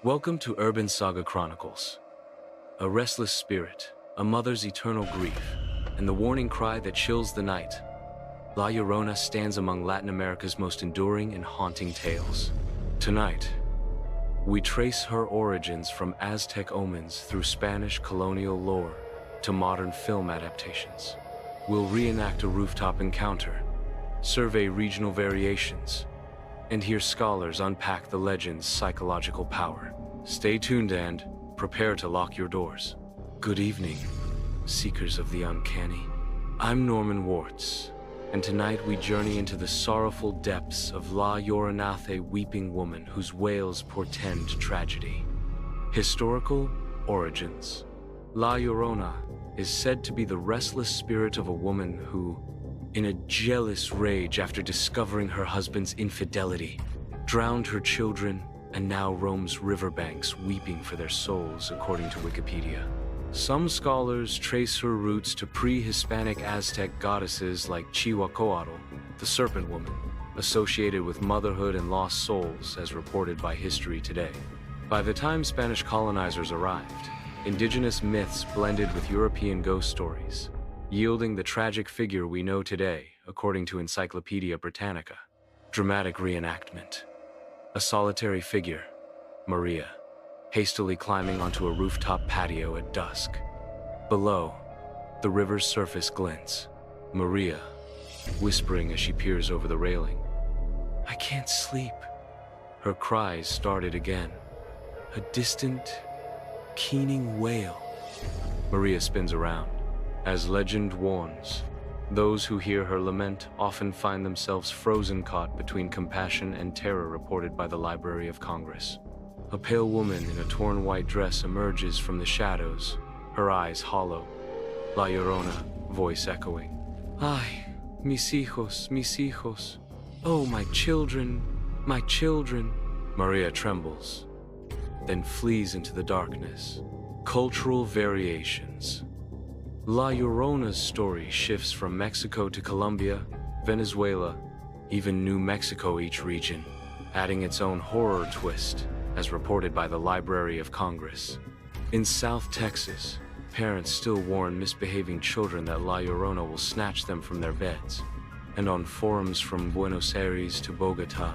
Welcome to Urban Saga Chronicles. A restless spirit, a mother's eternal grief, and the warning cry that chills the night. La Llorona stands among Latin America's most enduring and haunting tales. Tonight, we trace her origins from Aztec omens through Spanish colonial lore to modern film adaptations. We'll reenact a rooftop encounter, survey regional variations, and hear scholars unpack the legend's psychological power. Stay tuned and prepare to lock your doors. Good evening, seekers of the uncanny. I'm Norman Wartz, and tonight we journey into the sorrowful depths of La Llorona, a weeping woman whose wails portend tragedy. Historical origins. La Llorona is said to be the restless spirit of a woman who, in a jealous rage after discovering her husband's infidelity, drowned her children and now roams riverbanks weeping for their souls, according to Wikipedia. Some scholars trace her roots to pre-Hispanic Aztec goddesses like Chihuacoatl, the serpent woman, associated with motherhood and lost souls, as reported by History Today. By the time Spanish colonizers arrived, indigenous myths blended with European ghost stories, yielding the tragic figure we know today, according to Encyclopedia Britannica. Dramatic reenactment. A solitary figure, Maria, hastily climbing onto a rooftop patio at dusk. Below, the river's surface glints. Maria, whispering as she peers over the railing. "I can't sleep." Her cries started again. A distant, keening wail. Maria spins around. As legend warns, those who hear her lament often find themselves frozen, caught between compassion and terror, reported by the Library of Congress. A pale woman in a torn white dress emerges from the shadows, her eyes hollow. La Llorona, voice echoing. "Ay, mis hijos. Oh, my children, my children." Maria trembles, then flees into the darkness. Cultural variations. La Llorona's story shifts from Mexico to Colombia, Venezuela, even New Mexico, each region, adding its own horror twist, as reported by the Library of Congress. In South Texas, parents still warn misbehaving children that La Llorona will snatch them from their beds. And on forums from Buenos Aires to Bogota,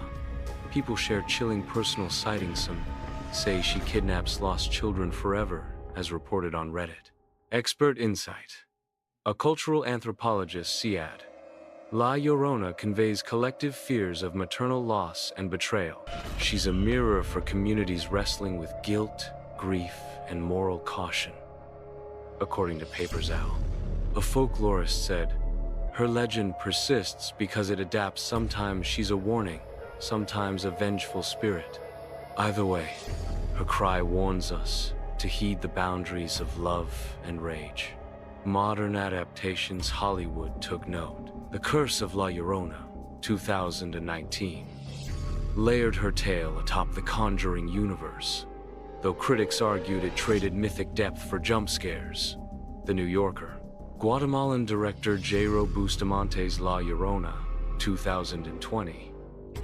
people share chilling personal sightings. Some say she kidnaps lost children forever, as reported on Reddit. Expert insight. A cultural anthropologist, Siad. La Llorona conveys collective fears of maternal loss and betrayal. She's a mirror for communities wrestling with guilt, grief, and moral caution. According to Papers Owl, a folklorist said, "Her legend persists because it adapts. Sometimes she's a warning, sometimes a vengeful spirit. Either way, her cry warns us to heed the boundaries of love and rage." Modern adaptations. Hollywood took note. The Curse of La Llorona, 2019, layered her tale atop the Conjuring universe, though critics argued it traded mythic depth for jump scares. The New Yorker. Guatemalan director Jairo Bustamante's La Llorona, 2020,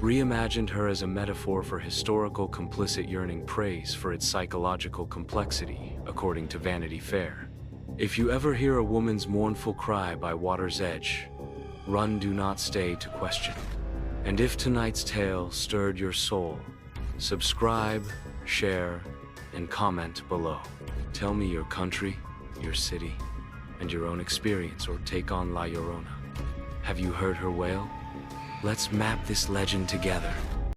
reimagined her as a metaphor for historical complicit yearning, praise for its psychological complexity, according to Vanity Fair. If you ever hear a woman's mournful cry by water's edge, run, do not stay to question. And if tonight's tale stirred your soul, subscribe, share, and comment below. Tell me your country, your city, and your own experience or take on La Llorona. Have you heard her wail? Let's map this legend together.